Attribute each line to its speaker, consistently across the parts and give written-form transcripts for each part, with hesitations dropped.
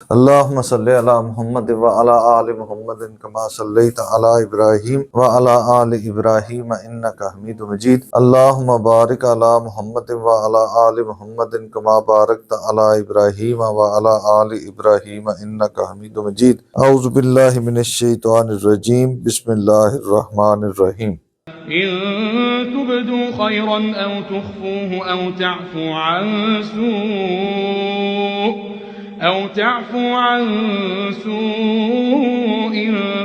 Speaker 1: اللهم صل على محمد وعلى آل محمد كما صليت على إبراهيم وعلى آل إبراهيم إنك حميد مجيد اللهم بارك على محمد وعلى آل محمد كما باركت على إبراهيم وعلى آل إبراهيم إنك حميد مجيد أعوذ بالله من الشيطان الرجيم بسم الله الرحمن الرحيم
Speaker 2: إن تبدوا خيرا أو تخفوه أو تعفو عن سوء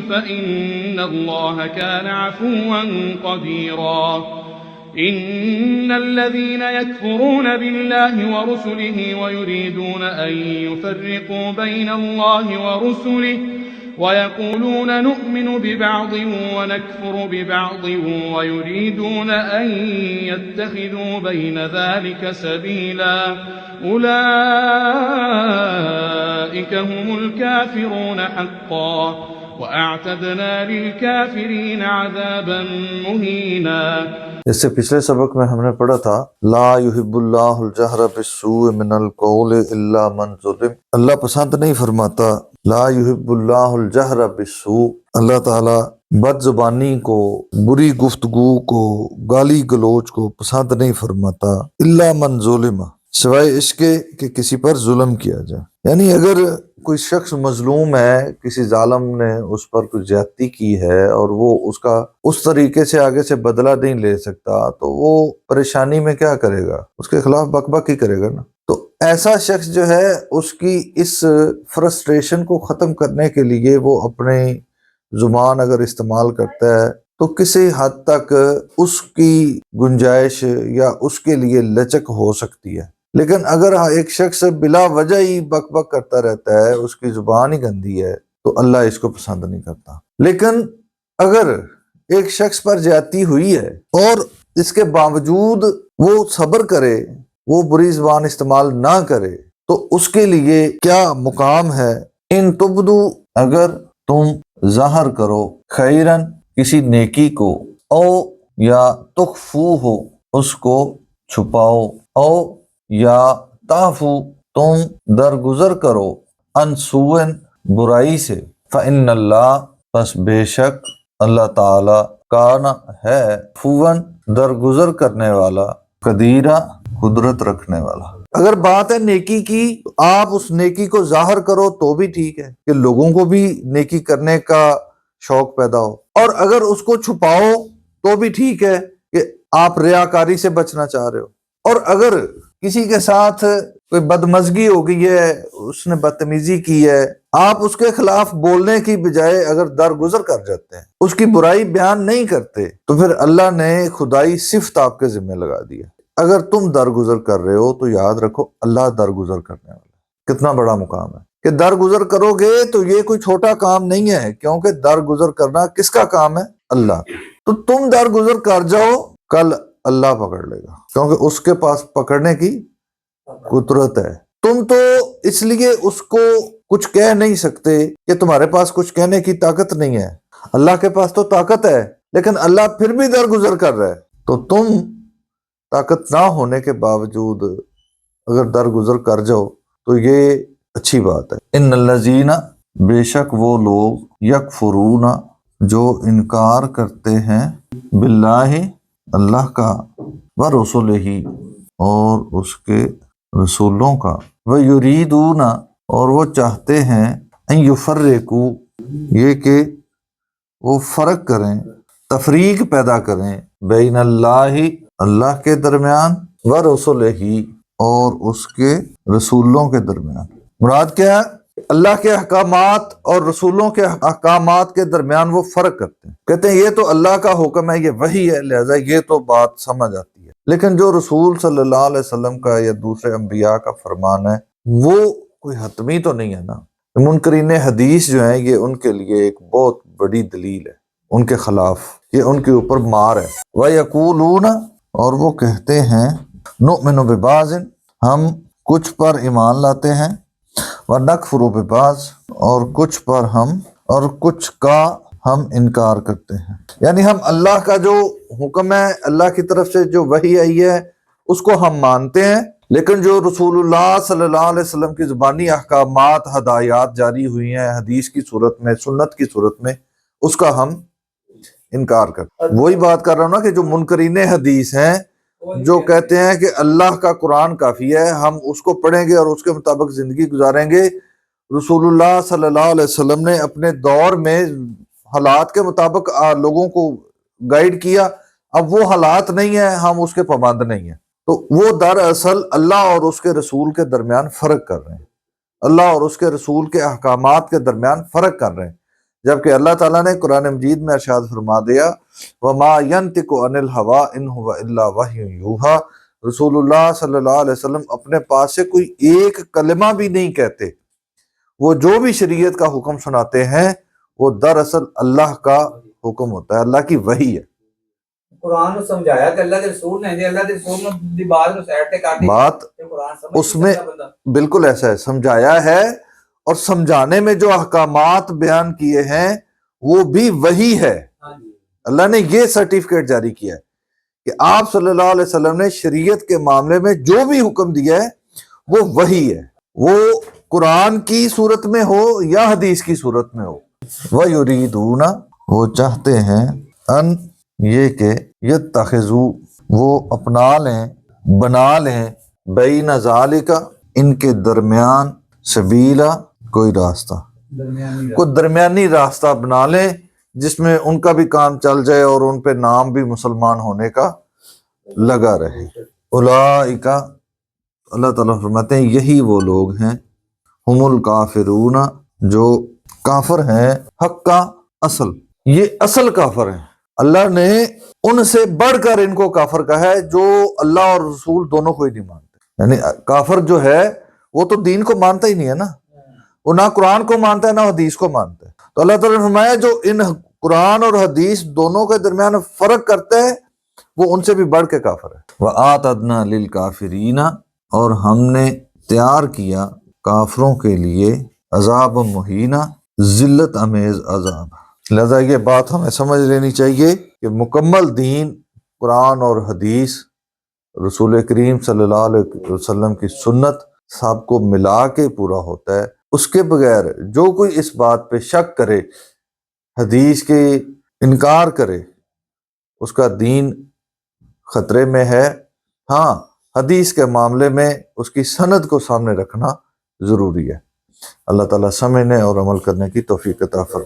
Speaker 2: فإن الله كان عفوا قديرا إن الذين يكفرون بالله ورسله ويريدون أن يفرقوا بين الله ورسله ويقولون نؤمن ببعض ونكفر ببعض ويريدون أن يتخذوا بين ذلك سبيلا أولئك هم الكافرون حقا وأعتدنا للكافرين عذابا مهينا۔
Speaker 1: اس سے پچھلے سبق میں ہم نے پڑھا تھا لا یحب اللہ الجہر بالسوء من القول الا من ظلم، اللہ پسند نہیں فرماتا لا یحب اللہ الجہر بالسوء، اللہ تعالی بد زبانی کو، بری گفتگو کو، گالی گلوچ کو پسند نہیں فرماتا الا من ظلم، سوائے اس کے کہ کسی پر ظلم کیا جائے۔ یعنی اگر کوئی شخص مظلوم ہے، کسی ظالم نے اس پر کوئی زیادتی کی ہے اور وہ اس کا اس طریقے سے آگے سے بدلہ نہیں لے سکتا تو وہ پریشانی میں کیا کرے گا؟ اس کے خلاف بک بک ہی کرے گا نا۔ تو ایسا شخص جو ہے اس کی اس فرسٹریشن کو ختم کرنے کے لیے وہ اپنے زبان اگر استعمال کرتا ہے تو کسی حد تک اس کی گنجائش یا اس کے لیے لچک ہو سکتی ہے، لیکن اگر ایک شخص بلا وجہ ہی بک بک کرتا رہتا ہے، اس کی زبان ہی گندی ہے، تو اللہ اس کو پسند نہیں کرتا۔ لیکن اگر ایک شخص پر زیادتی ہوئی ہے اور اس کے باوجود وہ صبر کرے، وہ بری زبان استعمال نہ کرے، تو اس کے لیے کیا مقام ہے؟ ان تبدو، اگر تم ظاہر کرو، خیرن کسی نیکی کو، او یا تخفو ہو اس کو چھپاؤ، او یا تعفو تم درگزر کرو، عن سوء برائی سے، فإن اللہ پس بے شک اللہ تعالی کان ہے، عفواً درگزر کرنے والا، قدیرہ قدرت رکھنے والا۔ اگر بات ہے نیکی کی، تو آپ اس نیکی کو ظاہر کرو تو بھی ٹھیک ہے کہ لوگوں کو بھی نیکی کرنے کا شوق پیدا ہو، اور اگر اس کو چھپاؤ تو بھی ٹھیک ہے کہ آپ ریاکاری سے بچنا چاہ رہے ہو۔ اور اگر کسی کے ساتھ کوئی بدمزگی ہو گئی ہے، اس نے بدتمیزی کی ہے، آپ اس کے خلاف بولنے کی بجائے اگر درگزر کر جاتے ہیں، اس کی برائی بیان نہیں کرتے، تو پھر اللہ نے خدائی صفت آپ کے ذمہ لگا دیا۔ اگر تم درگزر کر رہے ہو تو یاد رکھو اللہ درگزر کرنے والا۔ کتنا بڑا مقام ہے کہ درگزر کرو گے تو یہ کوئی چھوٹا کام نہیں ہے، کیونکہ درگزر کرنا کس کا کام ہے؟ اللہ کا۔ تو تم درگزر کر جاؤ، کل اللہ پکڑ لے گا، کیونکہ اس کے پاس پکڑنے کی قدرت ہے۔ تم تو اس لیے اس کو کچھ کہہ نہیں سکتے کہ تمہارے پاس کچھ کہنے کی طاقت نہیں ہے، اللہ کے پاس تو طاقت ہے، لیکن اللہ پھر بھی درگزر کر رہا ہے۔ تو تم طاقت نہ ہونے کے باوجود اگر درگزر کر جاؤ تو یہ اچھی بات ہے۔ ان الذین، بے شک وہ لوگ، یکفرون جو انکار کرتے ہیں، باللہ اللہ کا، ورسلہ اور اس کے رسولوں کا، ویریدون اور وہ چاہتے ہیں، ان یفرقوا یہ کہ وہ فرق کریں، تفریق پیدا کریں، بین اللہ اللہ کے درمیان، ورسلہ اور اس کے رسولوں کے درمیان۔ مراد کیا ہے؟ اللہ کے احکامات اور رسولوں کے احکامات کے درمیان وہ فرق کرتے ہیں، کہتے ہیں یہ تو اللہ کا حکم ہے، یہ وحی ہے، لہذا یہ تو بات سمجھ آتی ہے، لیکن جو رسول صلی اللہ علیہ وسلم کا یا دوسرے انبیاء کا فرمان ہے وہ کوئی حتمی تو نہیں ہے نا۔ منکرین حدیث جو ہیں یہ ان کے لیے ایک بہت بڑی دلیل ہے، ان کے خلاف یہ ان کے اوپر مار ہے۔ وَيَقُولُونَ اور وہ کہتے ہیں، نُؤْمِنُ بِبَعْضٍ ہم کچھ پر ایمان لاتے ہیں، وَنَكْفُرُ بِبَعْضٍ اور کچھ کا ہم انکار کرتے ہیں۔ یعنی ہم اللہ کا جو حکم ہے، اللہ کی طرف سے جو وحی آئی ہے اس کو ہم مانتے ہیں، لیکن جو رسول اللہ صلی اللہ علیہ وسلم کی زبانی احکامات ہدایات جاری ہوئی ہیں حدیث کی صورت میں سنت کی صورت میں اس کا ہم انکار کرتے ہیں۔ وہی بات کر رہا ہوں نا کہ جو منکرین حدیث ہیں جو کہتے ہیں کہ اللہ کا قرآن کافی ہے، ہم اس کو پڑھیں گے اور اس کے مطابق زندگی گزاریں گے۔ رسول اللہ صلی اللہ علیہ وسلم نے اپنے دور میں حالات کے مطابق لوگوں کو گائیڈ کیا، اب وہ حالات نہیں ہیں، ہم اس کے پابند نہیں ہیں، تو وہ دراصل اللہ اور اس کے رسول کے درمیان فرق کر رہے ہیں، اللہ اور اس کے رسول کے احکامات کے درمیان فرق کر رہے ہیں، جبکہ اللہ تعالیٰ نے قرآن مجید میں ارشاد فرما دیا وَمَا يَنْطِقُ عَنِ الْهَوَىٰ إِنْ هُوَ إِلَّا وَحْيٌ يُوحَىٰ، رسول اللہ صلی اللہ علیہ وسلم اپنے پاس سے کوئی ایک کلمہ بھی نہیں کہتے، وہ جو بھی شریعت کا حکم سناتے ہیں وہ دراصل اللہ کا حکم ہوتا ہے، اللہ کی وحی ہے۔
Speaker 3: قرآن کو سمجھایا کہ اللہ کے رسول نے جی اللہ کے رسول نے دی بات کو سائڈ تے کر دی،
Speaker 1: بات
Speaker 3: قرآن سمجھ
Speaker 1: اس میں
Speaker 3: بندہ
Speaker 1: بالکل ایسا ہے، سمجھایا ہے، اور سمجھانے میں جو احکامات بیان کیے ہیں وہ بھی وہی ہے۔
Speaker 3: ہاں جی
Speaker 1: اللہ نے یہ سرٹیفکیٹ جاری کیا ہے کہ آپ صلی اللہ علیہ وسلم نے شریعت کے معاملے میں جو بھی حکم دیا ہے وہ وہی ہے، وہ قرآن کی صورت میں ہو یا حدیث کی صورت میں ہو۔ وَيُرِيدُونَ، وہ چاہتے ہیں، ان یہ کہ یتخذوا، وہ اپنا لیں بنا لیں، بین ذالک، ان کے درمیان، سبیلا، کوئی راستہ، کوئی درمیانی راستہ بنا لیں جس میں ان کا بھی کام چل جائے اور ان پہ نام بھی مسلمان ہونے کا لگا رہے۔ اولئک، اللہ تعالیٰ فرماتے ہیں یہی وہ لوگ ہیں، ہم الکافرون، جو کافر ہیں، حقا، اصل، یہ اصل کافر ہیں۔ اللہ نے ان سے بڑھ کر ان کو کافر کہا ہے جو اللہ اور رسول دونوں کو ہی نہیں مانتے، یعنی کافر جو ہے وہ تو دین کو مانتا ہی نہیں ہے نا، وہ نہ قرآن کو مانتا ہے نہ حدیث کو مانتا ہے، تو اللہ تعالیٰ نے فرمایا جو ان قرآن اور حدیث دونوں کے درمیان فرق کرتا ہے وہ ان سے بھی بڑھ کے کافر ہے۔ وَآتَدْنَا لِلْكَافِرِينَ، اور ہم نے تیار کیا کافروں کے لیے عذاب مہینہ، ذلت امیز عذاب۔ لہذا یہ بات ہمیں سمجھ لینی چاہیے کہ مکمل دین قرآن اور حدیث، رسول کریم صلی اللہ علیہ وسلم کی سنت سب کو ملا کے پورا ہوتا ہے۔ اس کے بغیر جو کوئی اس بات پہ شک کرے، حدیث کے انکار کرے، اس کا دین خطرے میں ہے۔ ہاں، حدیث کے معاملے میں اس کی سند کو سامنے رکھنا ضروری ہے۔ اللہ تعالیٰ سمجھنے اور عمل کرنے کی توفیق عطا فرمائے۔